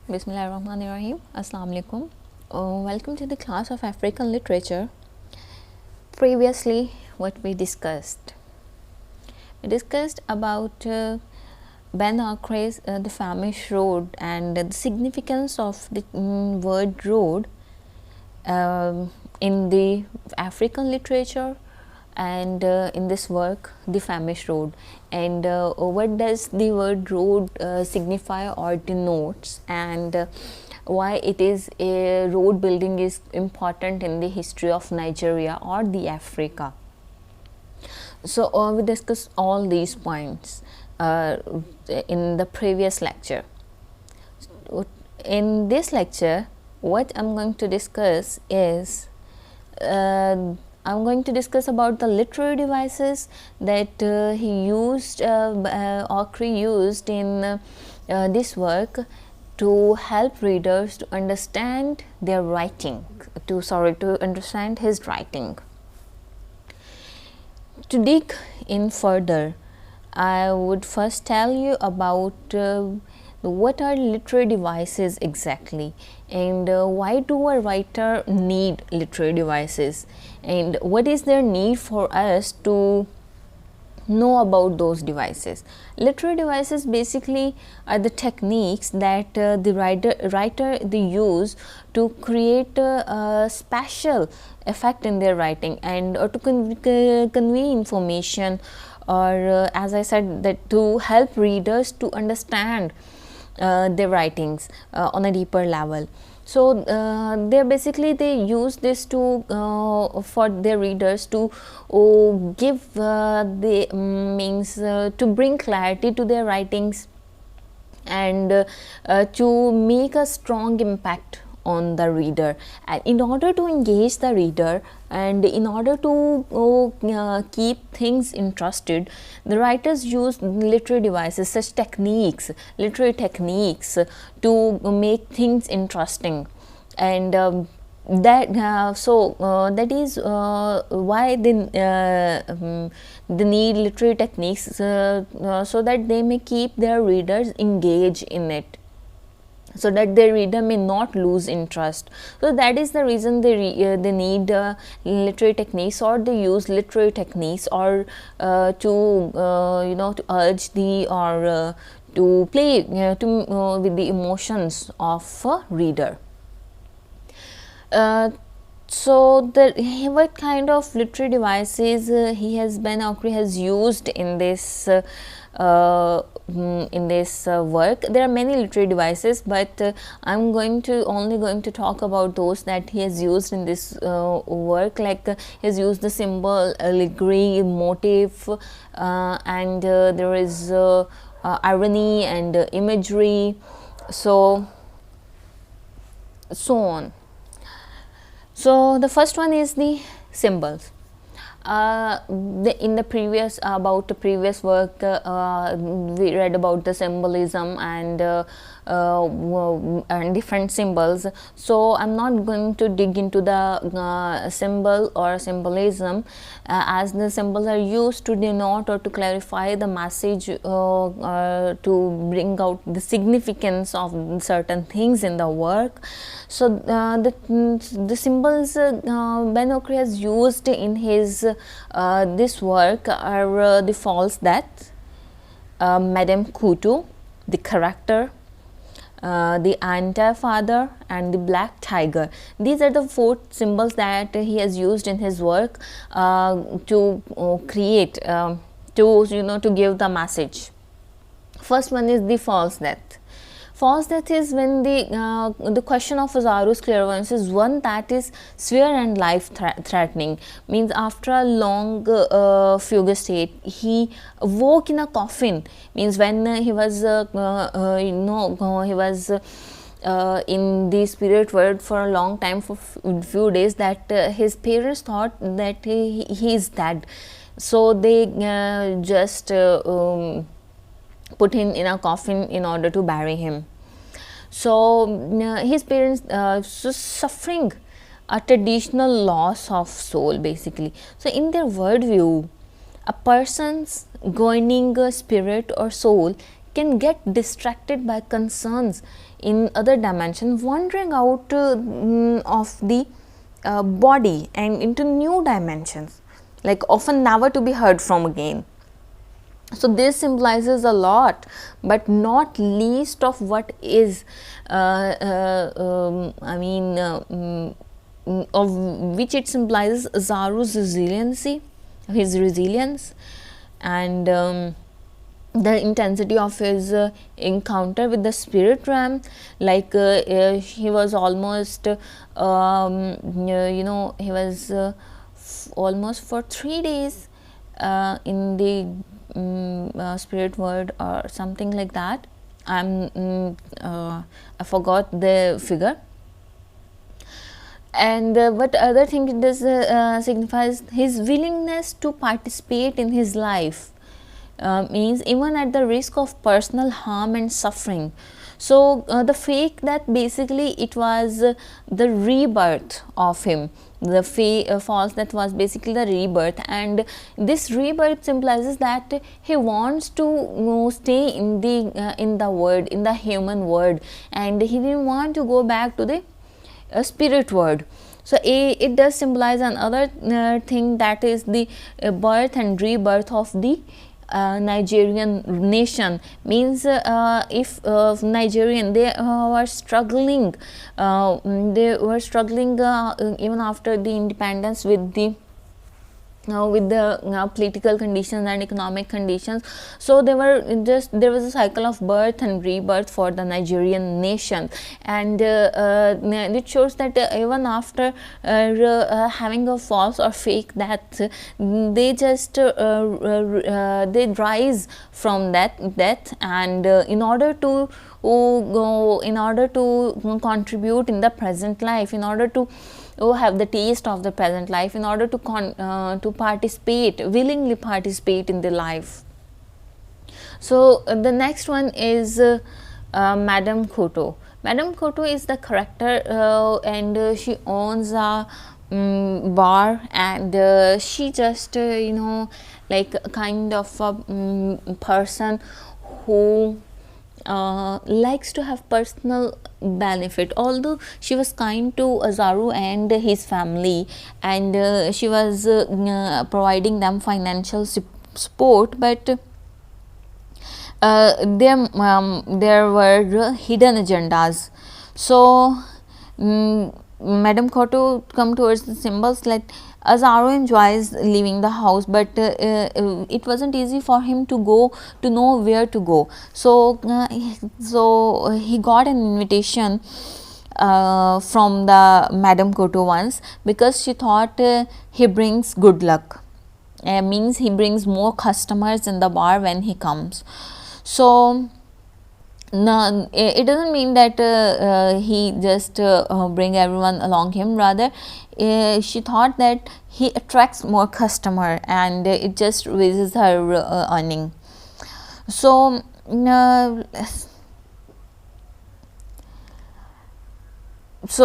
Bismillahirrahmanirrahim. Assalamu alaikum. Welcome to the class of African literature. Previously, what we discussed about Ben Akre's The Famished Road and the significance of the word road in the African literature and in this work, The Famished Road, and what does the word road signify or denotes, and why it is a road building is important in the history of Nigeria or the Africa. So we discussed all these points in the previous lecture. In this lecture, what I'm going to discuss is I'm going to discuss about the literary devices that he used, Akre used in this work to help readers to understand their writing, to understand his writing. To dig in further, I would first tell you about what are literary devices exactly, and why do a writer need literary devices, and what is their need for us to know about those devices. Literary devices basically are the techniques that the writer they use to create a special effect in their writing, and or to convey information, or as I said, that to help readers to understand their writings on a deeper level. So they use this to for their readers to give the means to bring clarity to their writings, and to make a strong impact on the reader. And in order to engage the reader, and in order to keep things interested, the writers use literary devices, such techniques, literary techniques, to make things interesting. And that is why they need literary techniques, so that they may keep their readers engaged in it, so that their reader may not lose interest. So that is the reason they need literary techniques, or they use literary techniques, or to to urge the, or to play with the emotions of a reader. So what kind of literary devices Ben Akre has used in this work? There are many literary devices, but I'm only going to talk about those that he has used in this work. Like he has used the symbol, allegory, motif, and there is irony and imagery, so on. So the first one is the symbols. In the previous work, we read about the symbolism and different symbols. So I'm not going to dig into the symbol or symbolism, as the symbols are used to denote or to clarify the message, to bring out the significance of certain things in the work. So the symbols Ben Akre has used in his this work are the false death, Madame Kutu, the character, the anti-father, and the black tiger. These are the 4 symbols that he has used in his work to create, to give the message. First one is the false death. False death is when the question of Asaru's clairvoyance is one that is severe and life threatening. Means after a long fugue state, he woke in a coffin. Means when he was he was in the spirit world for a long time, for few days, that his parents thought that he is dead. So they just put him in a coffin in order to bury him. So his parents suffering a traditional loss of soul, basically. So in their worldview, a person's going spirit or soul can get distracted by concerns in other dimension, wandering out of the body and into new dimensions, like often never to be heard from again. So this symbolizes a lot, but not least of what is of which it symbolizes Asaru's resiliency, his resilience, and the intensity of his encounter with the spirit realm. Like he was almost he was almost for 3 days in the spirit world or something like that. I forgot the figure. And what other thing this signifies, his willingness to participate in his life, means even at the risk of personal harm and suffering. So the fake, that basically it was the rebirth of him, the false, that was basically the rebirth, and this rebirth symbolizes that he wants to stay in the world, in the human world, and he didn't want to go back to the spirit world. So it does symbolize another thing, that is the birth and rebirth of the Nigerian nation. Means if Nigerian, they were struggling, even after the independence with the political conditions and economic conditions. So there was a cycle of birth and rebirth for the Nigerian nation, and it shows that even after having a false or fake death, they just they rise from that death, and in order to contribute in the present life, in order to have the taste of the present life, in order to willingly participate in the life. So the next one is Madame Koto. Madame Koto is the character, and she owns a bar, and she just like a kind of a person who likes to have personal benefit. Although she was kind to Asaru and his family, and she was providing them financial support, but there were hidden agendas. So Madame Koto come towards the symbols like Asaru enjoys leaving the house, but it wasn't easy for him to know where to go. So he got an invitation from the Madame Koto once, because she thought he brings good luck. Means he brings more customers in the bar when he comes. So no, it doesn't mean that he just bring everyone along him. Rather, she thought that he attracts more customer, and it just raises her earning. So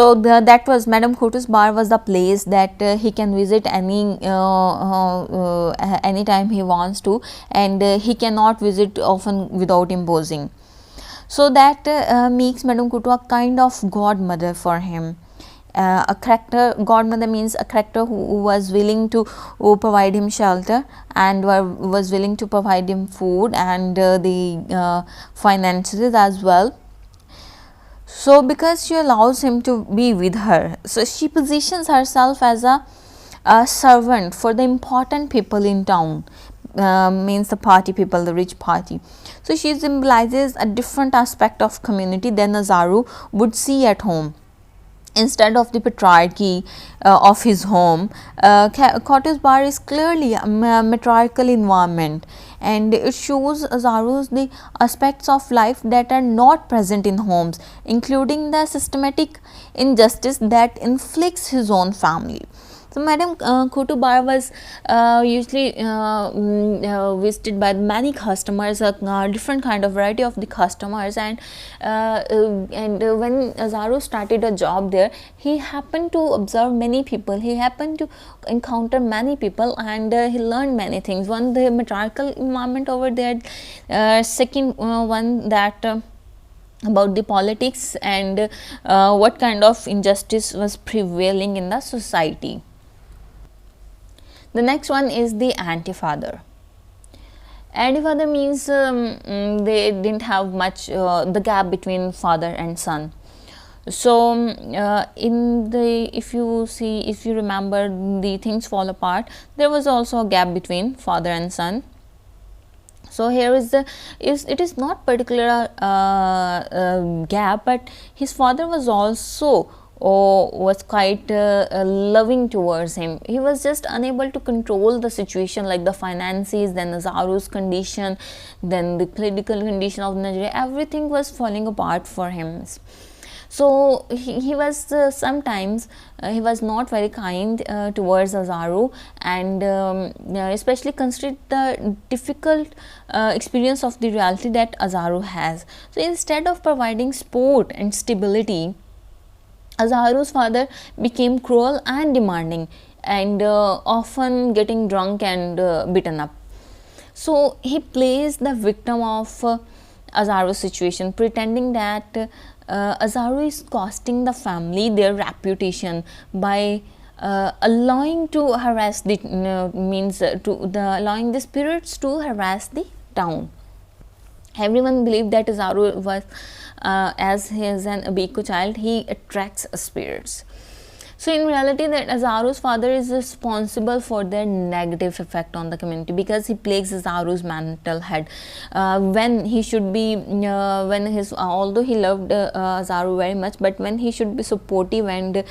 that was Madame Koto's bar was the place that he can visit any time he wants to, and he cannot visit often without imposing. So that makes Madame Koto a kind of godmother for him. A character, godmother means a character who was willing to provide him shelter, and was willing to provide him food and the finances as well. So because she allows him to be with her, so she positions herself as a servant for the important people in town. Means the party people, the rich party. So she symbolizes a different aspect of community than Asaru would see at home. Instead of the patriarchy of his home, Koto's bar is clearly a matriarchal environment, and it shows Asaru's the aspects of life that are not present in homes, including the systematic injustice that inflicts his own family. So Madame Koto bar was usually visited by many customers, different kind of variety of the customers, and when Asaru started a job there, he happened to observe many people, he happened to encounter many people, and he learned many things. One, the matriarchal environment over there, second one, that about the politics and what kind of injustice was prevailing in the society. The next one is the anti-father. Anti-father means they didn't have much the gap between father and son. So in the, if you remember, the things fall apart, there was also a gap between father and son. So here is the, it is not particular gap, but his father was also was quite loving towards him. He was just unable to control the situation, like the finances, then Asaru's condition, then the political condition of Nigeria. Everything was falling apart for him. So he was sometimes he was not very kind towards Asaru, and especially considered the difficult experience of the reality that Asaru has. So instead of providing support and stability, Asaru's father became cruel and demanding, and often getting drunk and beaten up. So he plays the victim of Asaru's situation, pretending that Asaru is costing the family their reputation by allowing to harass the allowing the spirits to harass the town. Everyone believed that Asaru was, as he is an Abiko child, he attracts spirits. So in reality, that Asaru's father is responsible for their negative effect on the community, because he plagues Asaru's mental head when he should be when his although he loved Asaru very much, but when he should be supportive and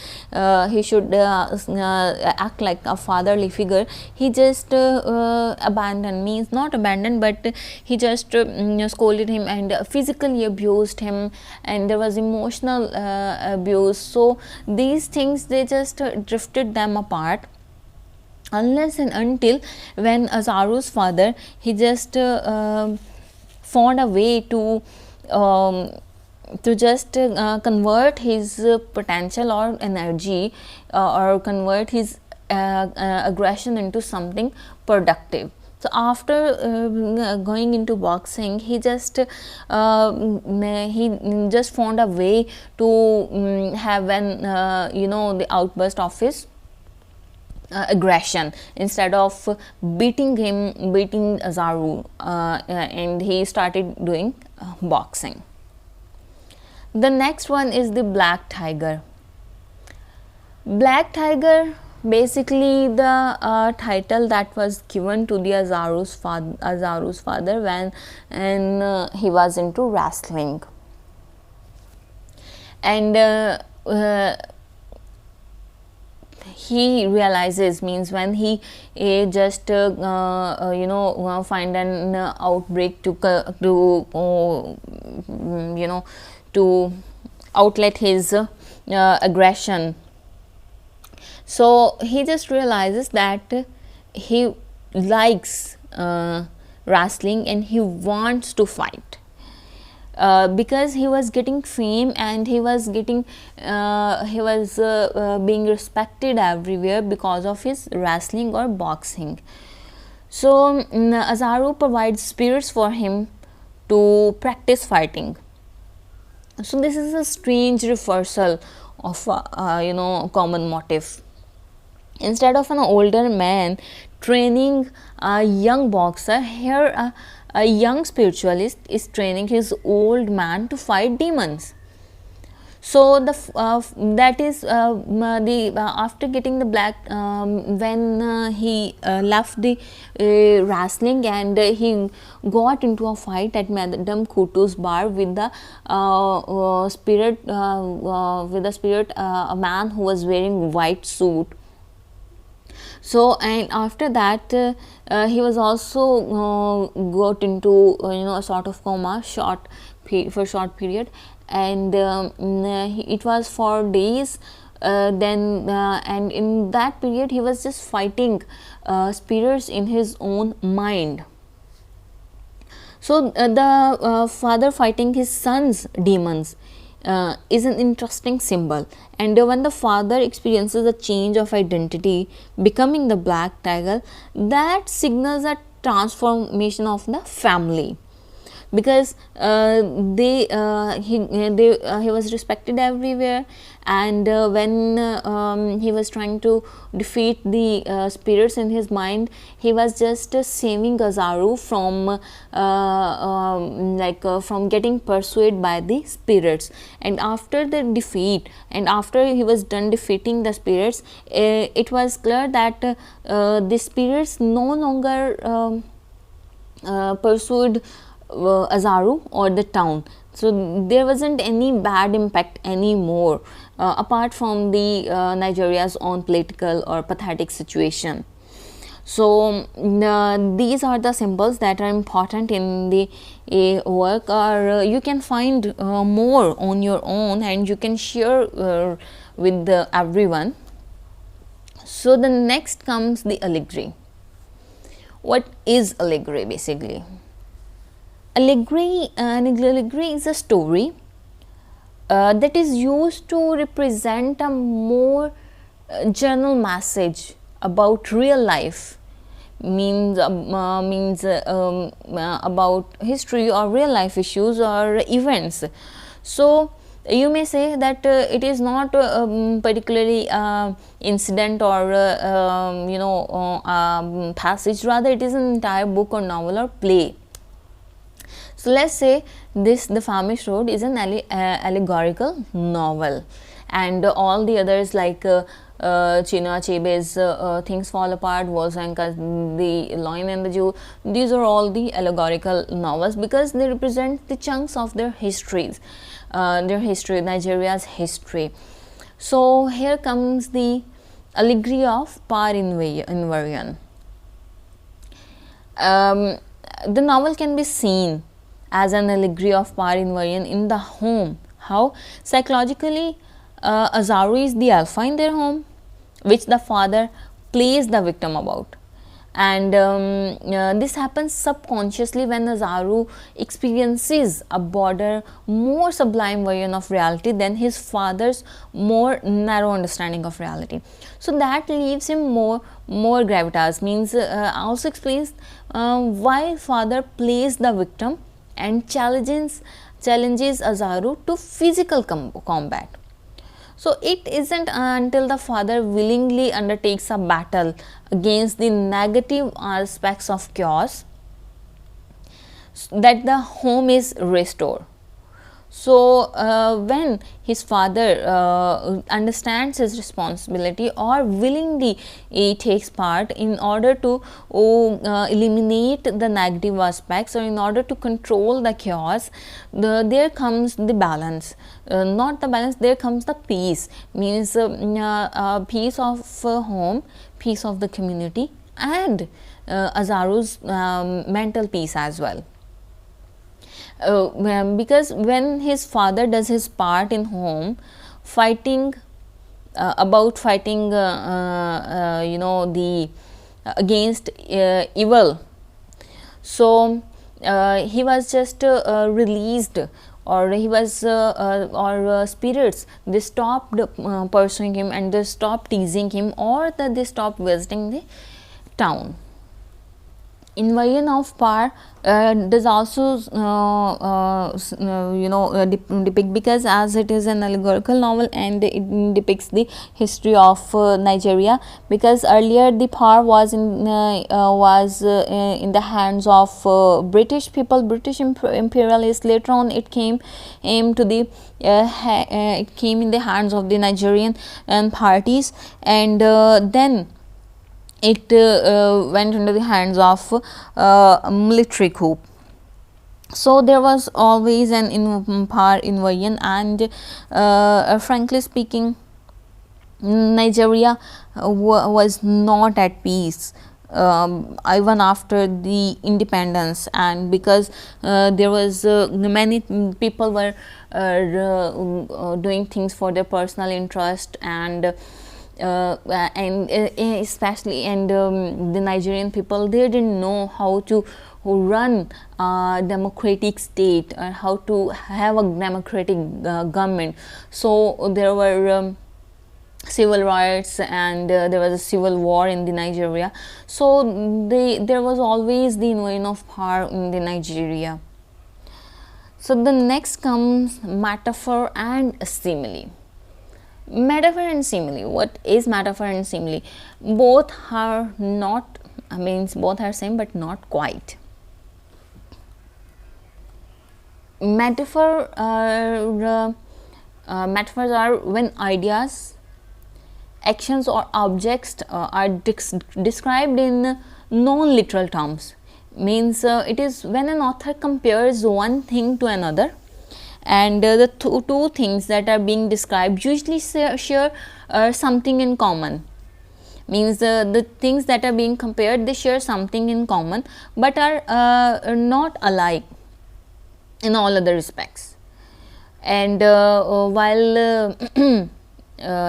he should act like a fatherly figure, he just abandoned, means not abandoned, but he just scolded him and physically abused him, and there was emotional abuse. So these things, they just drifted them apart, unless and until when Asaru's father, he just found a way to just convert his potential or energy or convert his aggression into something productive. So after going into boxing, he just found a way to have an the outburst of his aggression, instead of beating Asaru, and he started doing boxing. The next one is the Black Tiger. Black Tiger, basically the title that was given to the Asaru's father when he was into wrestling, and he realizes, means when he just find an outbreak to outlet his aggression. So he just realizes that he likes wrestling and he wants to fight. Because he was getting fame and he was being respected everywhere because of his wrestling or boxing. So Asaru provides spirits for him to practice fighting. So this is a strange reversal of common motive. Instead of an older man training a young boxer, here a young spiritualist is training his old man to fight demons. So that is after getting the black, when he left the wrestling and he got into a fight at Madame Kutu's bar with the spirit, a man who was wearing white suit. So and after that he was also got into a sort of coma for short period, and it was for days. Then and in that period he was just fighting spirits in his own mind. So the father fighting his son's demons is an interesting symbol, and when the father experiences a change of identity, becoming the Black Tiger, that signals a transformation of the family. because he was respected everywhere. And when he was trying to defeat the spirits in his mind, he was just saving Asaru from from getting pursued by the spirits. And after the defeat, and after he was done defeating the spirits, it was clear that the spirits no longer pursued Asaru or the town. So there wasn't any bad impact anymore, apart from the Nigeria's own political or pathetic situation. So these are the symbols that are important in the work, or you can find more on your own, and you can share with everyone. So the next comes the allegory. What is allegory basically? Allegory is a story that is used to represent a more general message about real life, means about history or real life issues or events. So you may say that it is not particularly incident or passage, rather it is an entire book or novel or play. So let's say the Famished Road is an allegorical novel, and all the others like Chinua Achebe's Things Fall Apart, Wolfgan's The Lion and the Jew, these are all the allegorical novels because they represent the chunks of their histories, Nigeria's history. So here comes the allegory of power inversion. The novel can be seen as an allegory of power inversion in the home. How? Psychologically, Asaru is the alpha in their home, which the father plays the victim about. And this happens subconsciously when Asaru experiences a broader, more sublime version of reality than his father's more narrow understanding of reality. So that leaves him more gravitas, means also explains why father plays the victim and challenges Asaru to physical combat. So it isn't until the father willingly undertakes a battle against the negative aspects of chaos that the home is restored. So when his father understands his responsibility or willingly takes part in order to eliminate the negative aspects, or in order to control the chaos, there comes the balance, not the balance, there comes the peace, means peace of home, peace of the community, and Asaru's mental peace as well. Because when his father does his part in home, fighting the against evil, so he was just released, or he was spirits, they stopped pursuing him, and they stopped teasing him, or that they stopped visiting the town. Inversion of power does also depict, because as it is an allegorical novel and it depicts the history of Nigeria, because earlier the power was in the hands of British people, British imperialists. Later on it came in the hands of the Nigerian parties, and then it went into the hands of military coup. So there was always an power inversion, and frankly speaking, Nigeria was not at peace even after the independence, and because there was many people were doing things for their personal interest, and especially the Nigerian people, they didn't know how to run a democratic state, or how to have a democratic government. So there were civil riots, and there was a civil war in the Nigeria. So there was always the invasion of power in the Nigeria. So the next comes metaphor and simile. Metaphor and simile. What is metaphor and simile? Both are not, means both are same but not quite. Metaphors are when ideas, actions or objects are described in non-literal terms. Means it is when an author compares one thing to another, and the two things that are being described usually share something in common. Means the things that are being compared, they share something in common but are not alike in all other respects. And while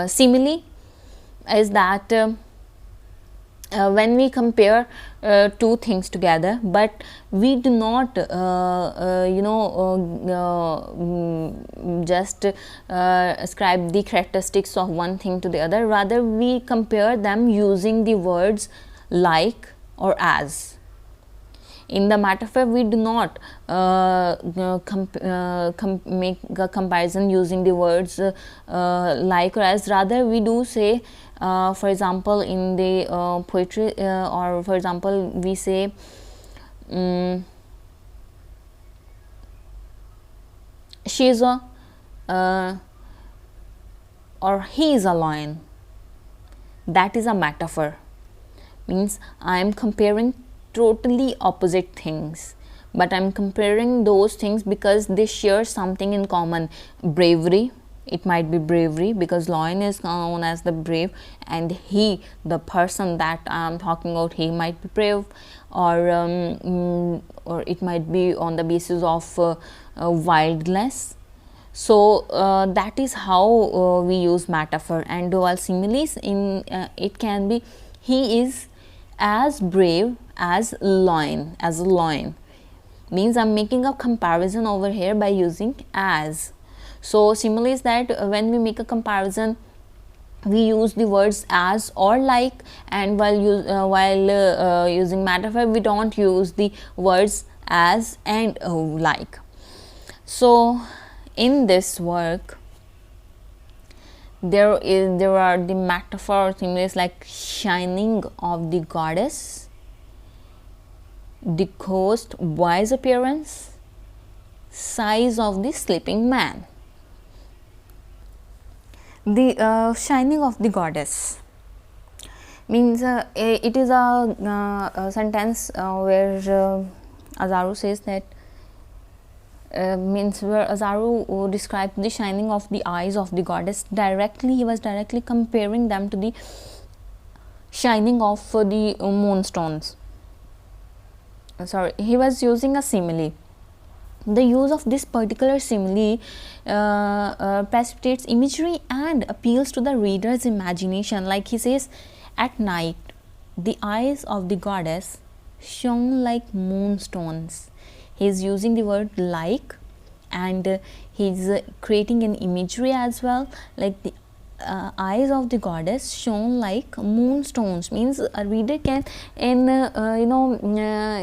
simile is that when we compare two things together, but we do not just ascribe the characteristics of one thing to the other, rather we compare them using the words like or as. In the metaphor, we do not make a comparison using the words like or as, rather we do say, for example, in the poetry, or for example, we say she is a or he is a lion. That is a metaphor. Means I am comparing totally opposite things, but I'm comparing those things because they share something in common. Bravery, it might be bravery because lion is known as the brave, and he, the person that I'm talking about, he might be brave, or it might be on the basis of wildness. So that is how we use metaphor. And while similes, in it can be he is as brave as lion, as a lion. Means I'm making a comparison over here by using as. So simile is that when we make a comparison, we use the words as or like, and while using metaphor, we don't use the words as and like. So in this work, there are the metaphor similes like shining of the goddess, the ghost wise appearance, size of the sleeping man. The shining of the goddess means it is a sentence where Asaru says that means where Asaru described the shining of the eyes of the goddess directly. He was directly comparing them to the shining of the moonstones. Sorry, he was using a simile. The use of this particular simile precipitates imagery and appeals to the reader's imagination. Like he says, at night the eyes of the goddess shone like moonstones. He is using the word like, and he is creating an imagery as well. Like the eyes of the goddess shone like moonstones, means a reader can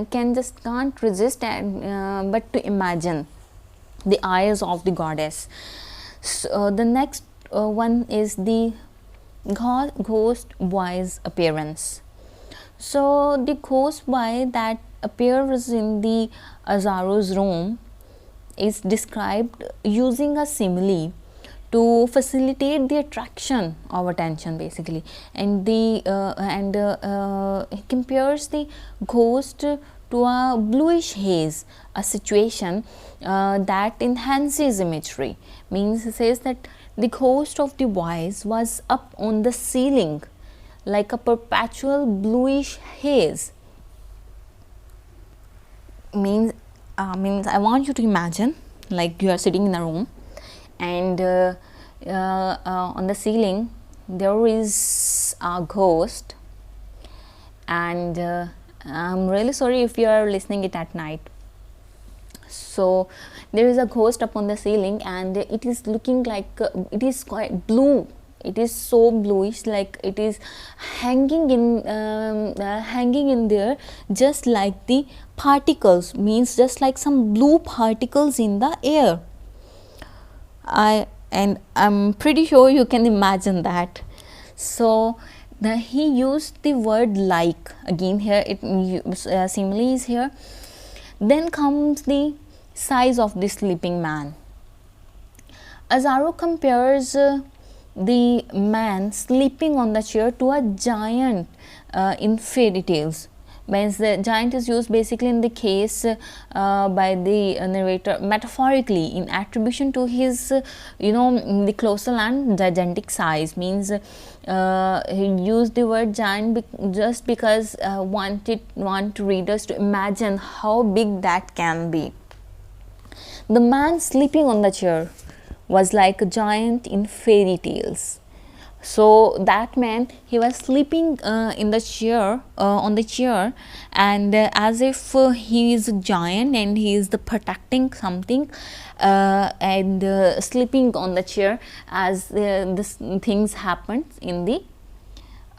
can't resist and but to imagine the eyes of the goddess. So the next one is the ghost wise appearance. So the ghost boy that appears in the Asaru's room is described using a simile to facilitate the attraction of attention, basically. And he compares the ghost to a bluish haze, a situation that enhances imagery. Means he says that the ghost of the voice was up on the ceiling like a perpetual bluish haze. Means I want you to imagine like you are sitting in a room, and on the ceiling there is a ghost, and I'm really sorry if you are listening it at night. So there is a ghost up on the ceiling, and it is looking like it is quite blue. It is so bluish, like it is hanging in there, just like the particles, means just like some blue particles in the air. I'm pretty sure you can imagine that. So he used the word like, again here simile is here. Then comes the size of the sleeping man. Asaru compares the man sleeping on the chair to a giant in fairy tales. Means the giant is used basically in the case by the narrator metaphorically in attribution to his the colossal and gigantic size. Means he used the word giant just because want readers to imagine how big that can be. The man sleeping on the chair was like a giant in fairy tales. So that man, he was sleeping in the chair, on the chair, and as if he is a giant and he is the protecting something, and sleeping on the chair as this things happen in the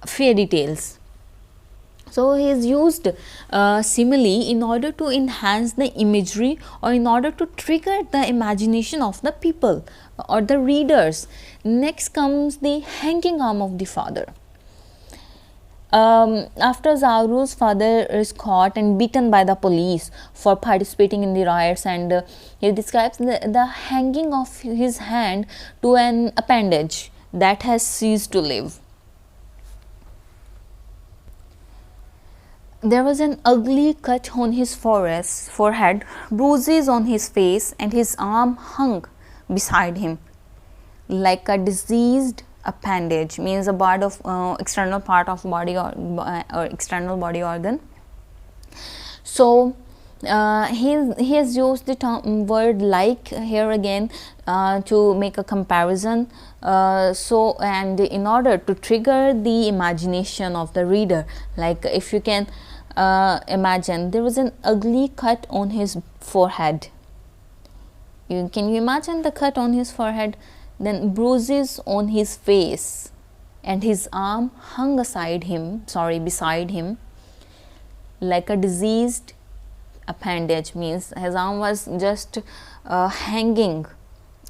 fairy tales. So he has used simile in order to enhance the imagery, or in order to trigger the imagination of the people or the readers. Next comes the hanging arm of the father. After Asaru's father is caught and beaten by the police for participating in the riots, and he describes the hanging of his hand to an appendage that has ceased to live. There was an ugly cut on his forehead, bruises on his face, and his arm hung beside him like a diseased appendage, means a part of external part of body or external body organ. So he has used the word like here again to make a comparison, and in order to trigger the imagination of the reader. Like if you can imagine, there was an ugly cut on his forehead. Can you imagine the cut on his forehead? Then bruises on his face, and his arm hung beside him like a diseased appendage, means his arm was just hanging.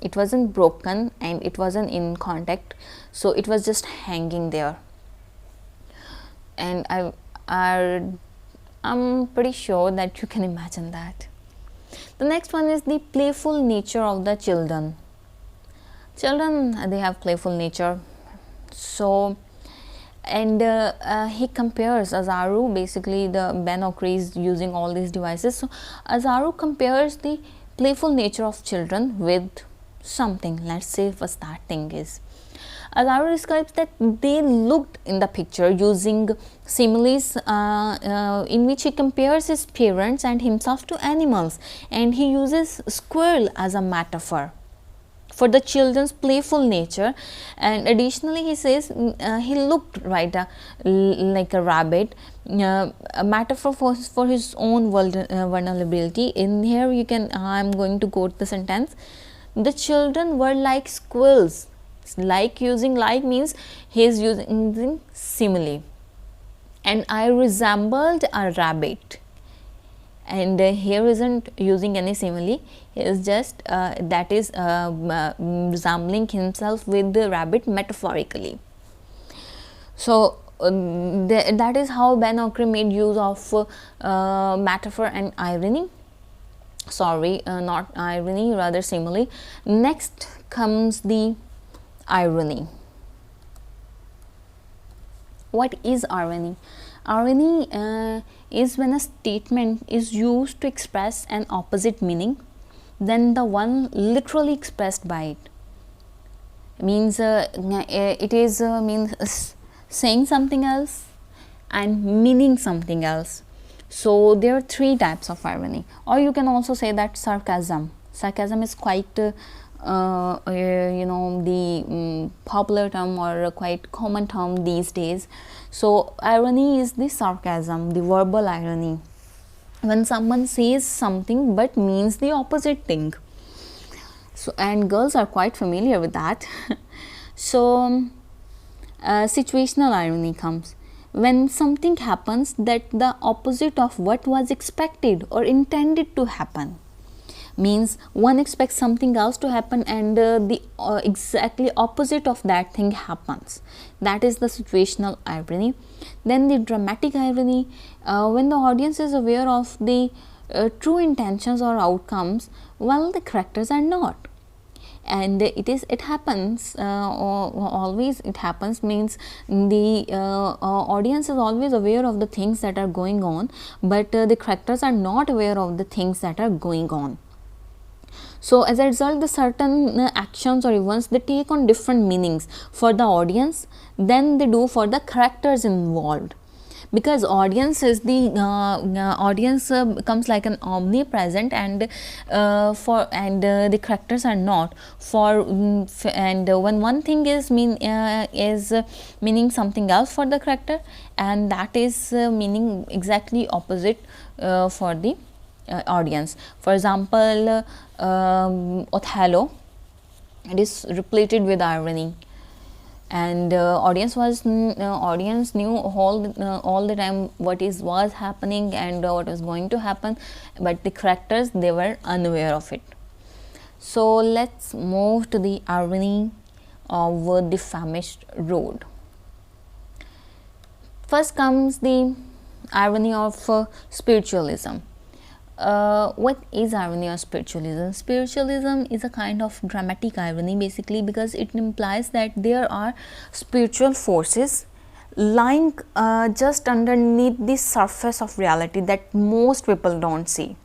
It wasn't broken and it wasn't in contact, so it was just hanging there. And I'm pretty sure that you can imagine that. The next one is the playful nature of the children. Children, they have playful nature. So, and he compares Asaru, basically the Ben Okri is using all these devices. So Asaru compares the playful nature of children with something. Let's say what that thing is. Asaru describes that they looked in the picture using similes in which he compares his parents and himself to animals, and he uses squirrel as a metaphor for the children's playful nature. And additionally he says he looked like a rabbit, a metaphor for his own vulnerability. In here you can I'm going to quote the sentence: the children were like squirrels. Like, using like means he is using simile, and I resembled a rabbit. And here isn't using any simile, he is just that is resembling himself with the rabbit metaphorically. So that is how Ben Okri made use of metaphor and irony. Sorry, not irony, rather simile. Next comes the irony. What is irony? Irony is when a statement is used to express an opposite meaning than the one literally expressed by it. Means it is means saying something else and meaning something else. So there are three types of irony, or you can also say that sarcasm. Sarcasm is quite the popular term or a quite common term these days. So irony is the sarcasm, the verbal irony, when someone says something but means the opposite thing. So, and girls are quite familiar with that. So Situational irony comes when something happens that the opposite of what was expected or intended to happen. Means one expects something else to happen and the exactly opposite of that thing happens. That is the situational irony. Then the dramatic irony, when the audience is aware of the true intentions or outcomes while the characters are not. And it happens always it happens means the audience is always aware of the things that are going on, but the characters are not aware of the things that are going on. So as a result, the certain actions or events, they take on different meanings for the audience than they do for the characters involved, because audience is the audience becomes like an omnipresent, and the characters are not for and when one thing is meaning something else for the character, and that is meaning exactly opposite for the audience. For example, Othello, it is repleted with irony, and audience knew all the time what was happening and what was going to happen, but the characters, they were unaware of it. So let's move to the irony of the Famished Road. First comes the irony of spiritualism. What is irony or spiritualism? Spiritualism is a kind of dramatic irony, basically, because it implies that there are spiritual forces lying just underneath the surface of reality that most people don't see.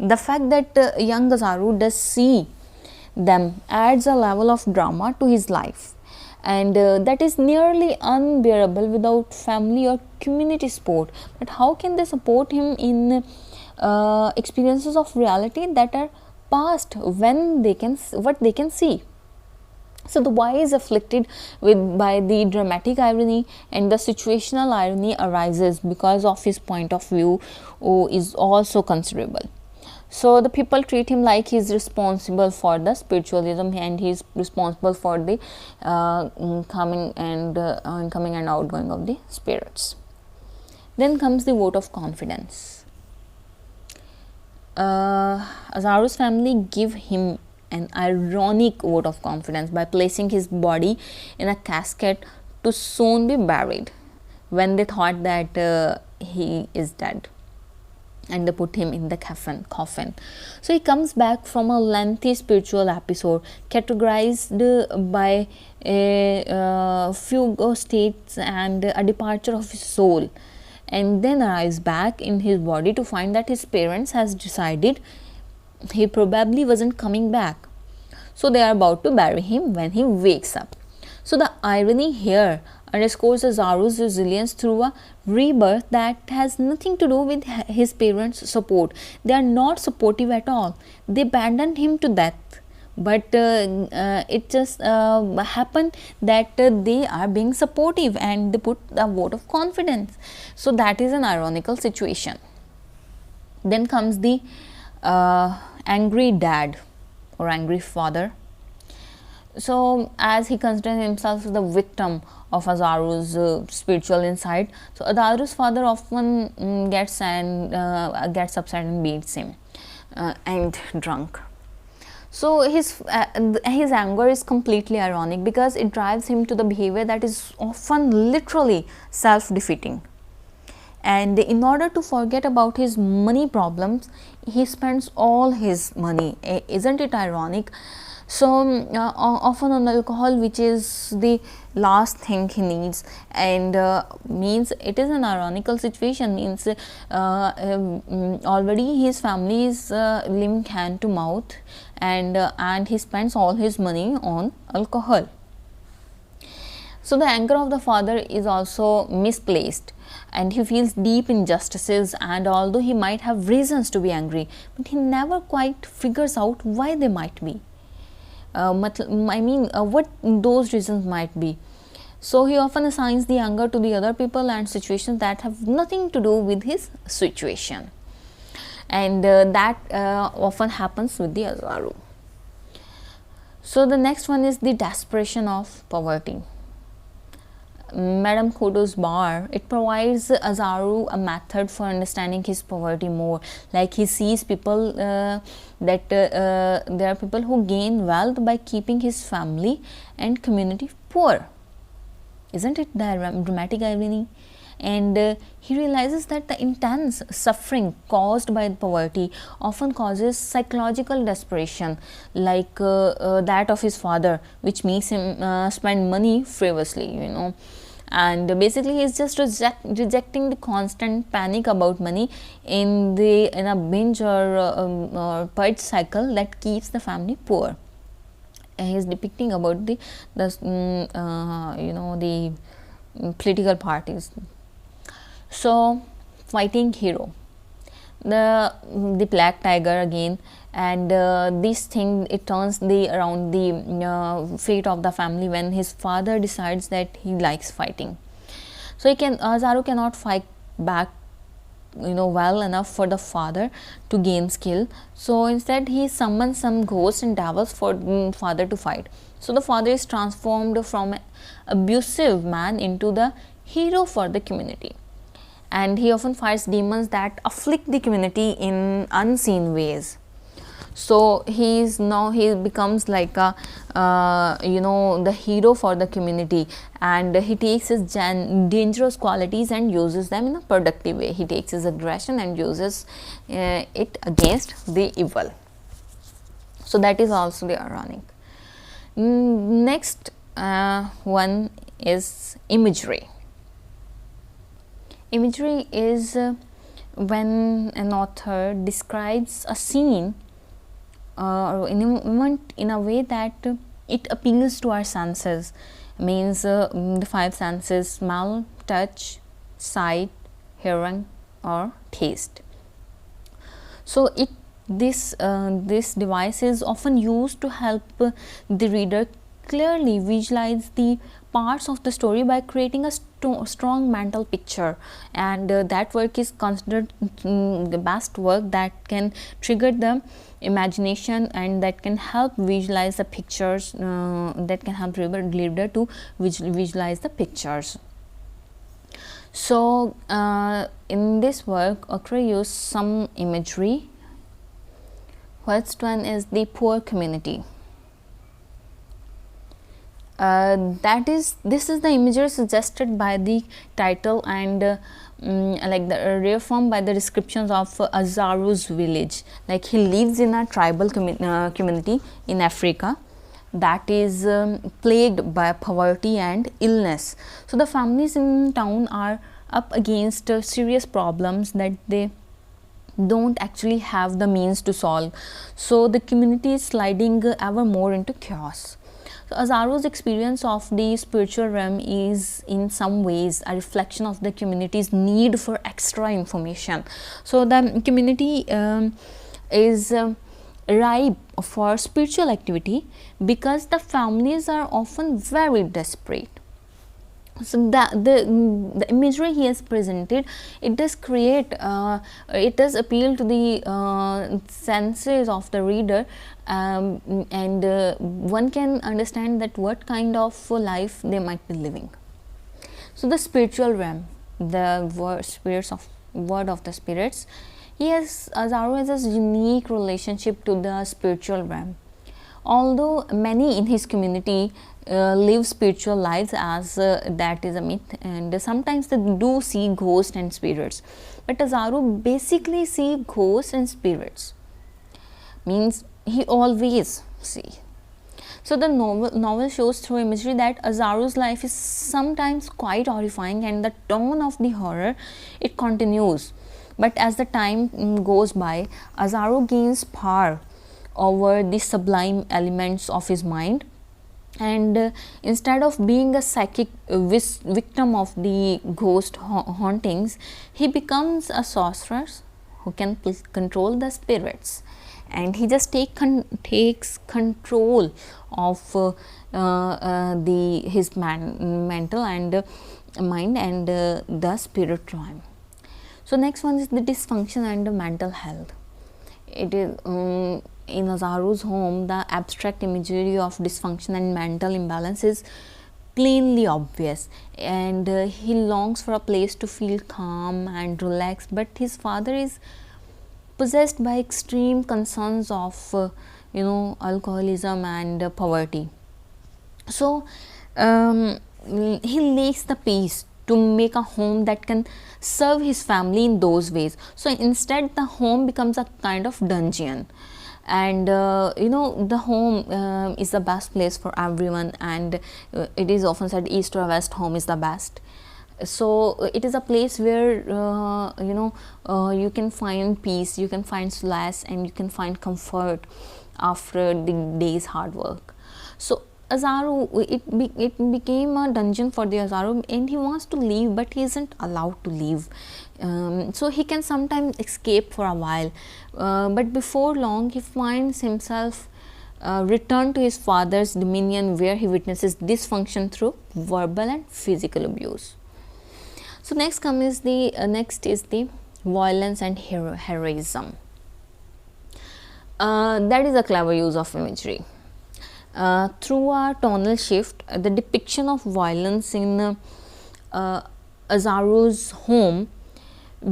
The fact that young Asaru does see them adds a level of drama to his life, and that is nearly unbearable without family or community support. But how can they support him in experiences of reality that are past when they can what they can see? So the why is afflicted with by the dramatic irony, and the situational irony arises because of his point of view is also considerable. So the people treat him like he is responsible for the spiritualism, and he is responsible for the coming and outgoing of the spirits. Then comes the vote of confidence. Asaru's family give him an ironic vote of confidence by placing his body in a casket to soon be buried, when they thought that he is dead, and they put him in the coffin. So he comes back from a lengthy spiritual episode categorized by a fugue states and a departure of his soul, and then arrives back in his body to find that his parents has decided he probably wasn't coming back. So they are about to bury him when he wakes up. So the irony here underscores Asaru's resilience through a rebirth that has nothing to do with his parents' support. They are not supportive at all. They abandoned him to death. But it just happened that they are being supportive, and they put a vote of confidence. So that is an ironical situation. Then comes the angry dad or angry father. So as he considers himself the victim of Asaru's spiritual insight, so Asaru's father often gets upset and beats him and drunk. So his anger is completely ironic, because it drives him to the behavior that is often literally self-defeating. And in order to forget about his money problems, he spends all his money. Isn't it ironic? So often on alcohol, which is the last thing he needs, and means it is an ironical situation. Means already his family is living hand to mouth, and he spends all his money on alcohol. So the anger of the father is also misplaced, and he feels deep injustices, and although he might have reasons to be angry, but he never quite figures out why they might be. What those reasons might be. So he often assigns the anger to the other people and situations that have nothing to do with his situation, and that often happens with the Asaru. So the next one is the desperation of poverty. Madame Kodo's bar, it provides Asaru a method for understanding his poverty more. Like he sees people that there are people who gain wealth by keeping his family and community poor. Isn't it the dramatic irony? And he realizes that the intense suffering caused by poverty often causes psychological desperation, like that of his father, which makes him spend money frivolously, and basically he's just rejecting the constant panic about money in a binge or purge cycle that keeps the family poor. And he's depicting about the political parties. So, fighting hero, the black tiger again, and this thing, it turns around the fate of the family when his father decides that he likes fighting. So Asaru cannot fight back well enough for the father to gain skill. So instead he summons some ghosts and devils for father to fight. So the father is transformed from an abusive man into the hero for the community, and he often fights demons that afflict the community in unseen ways. So he becomes like a the hero for the community, and he takes his dangerous qualities and uses them in a productive way. He takes his aggression and uses it against the evil. So that is also the ironic. Next one is imagery. Imagery is when an author describes a scene or an event in a way that it appeals to our senses. Means the five senses: smell, touch, sight, hearing or taste. So this device is often used to help the reader clearly visualize the parts of the story by creating a strong mental picture, and that work is considered the best work that can trigger the imagination and that can help visualize the pictures, that can help reader to visualize the pictures. So in this work, author used some imagery. First one is the poor community. This is the imagery suggested by the title, and like the reaffirmed by the descriptions of Asaru's village. Like he lives in a tribal community in Africa that is plagued by poverty and illness. So the families in town are up against serious problems that they don't actually have the means to solve. So the community is sliding ever more into chaos. So Asaru's experience of the spiritual realm is in some ways a reflection of the community's need for extra information. So the community is ripe for spiritual activity because the families are often very desperate. So the imagery he has presented, it does create, it does appeal to the senses of the reader, and one can understand that what kind of life they might be living. So the spiritual realm, the word of the spirits, Asaru has a unique relationship to the spiritual realm. Although many in his community live spiritual lives, as that is a myth, and sometimes they do see ghosts and spirits, but Asaru basically see ghosts and spirits, means he always see. So the novel shows through imagery that Asaru's life is sometimes quite horrifying, and the tone of the horror, it continues. But as the time goes by, Asaru gains power over the sublime elements of his mind, and instead of being a psychic victim of the ghost hauntings, he becomes a sorcerer who can control the spirits, and he just takes control of his mental and mind and the spirit realm. So next one is the dysfunction and the mental health. It is in Asaru's home, the abstract imagery of dysfunction and mental imbalance is plainly obvious, and he longs for a place to feel calm and relaxed, but his father is possessed by extreme concerns of alcoholism and poverty. So he lacks the peace to make a home that can serve his family in those ways. So instead the home becomes a kind of dungeon, and the home is the best place for everyone, and it is often said east or west home is the best. So it is a place where you can find peace, you can find solace, and you can find comfort after the day's hard work. So Asaru, it became a dungeon for the Asaru, and he wants to leave, but he isn't allowed to leave. So he can sometimes escape for a while, but before long he finds himself return to his father's dominion, where he witnesses dysfunction through verbal and physical abuse. So next is the violence and heroism. That is a clever use of imagery. Through a tonal shift, the depiction of violence in Asaru's home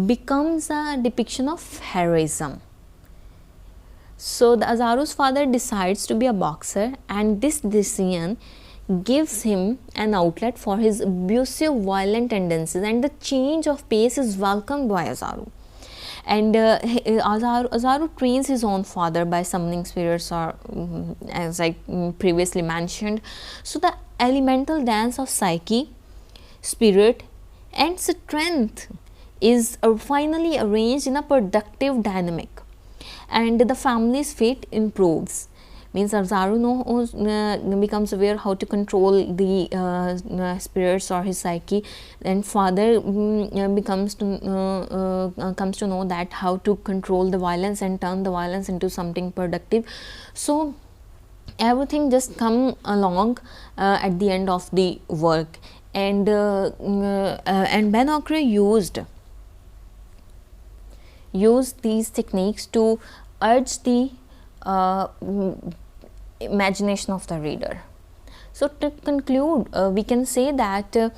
becomes a depiction of heroism. So the Asaru's father decides to be a boxer, and this decision gives him an outlet for his abusive violent tendencies, and the change of pace is welcomed by Asaru. And Asaru trains his own father by summoning spirits, or as I previously mentioned. So the elemental dance of psyche, spirit and strength is finally arranged in a productive dynamic, and the family's fate improves. Means Asaru becomes aware how to control the spirits or his psyche, and father comes to know that how to control the violence and turn the violence into something productive. So everything just come along at the end of the work, and Ben Okre used these techniques to urge the imagination of the reader. So to conclude, we can say that the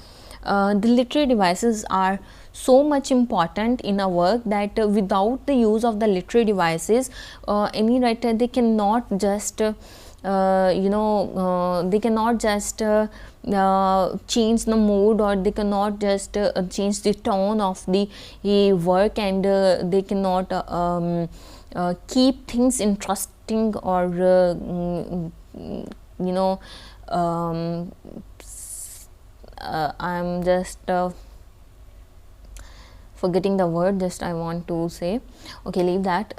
literary devices are so much important in a work that without the use of the literary devices, any writer, they cannot just change the mood, or they cannot just change the tone of the work, and they cannot keep things interesting, or I'm just forgetting the word, just I want to say, okay, leave that.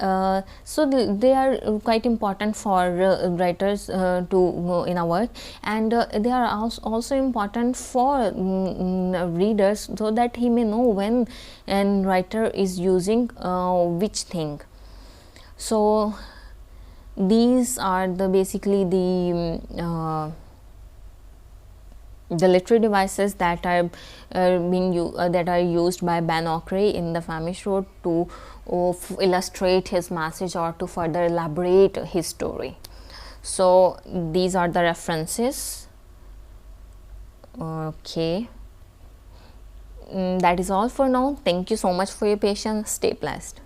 So they are quite important for writers to in our work, and they are also important for readers, so that he may know when an writer is using which thing. So these are basically the literary devices that are used by Ben Okre in the Famished Road to illustrate his message, or to further elaborate his story. So these are the references. Okay, that is all for now. Thank you so much for your patience. Stay blessed.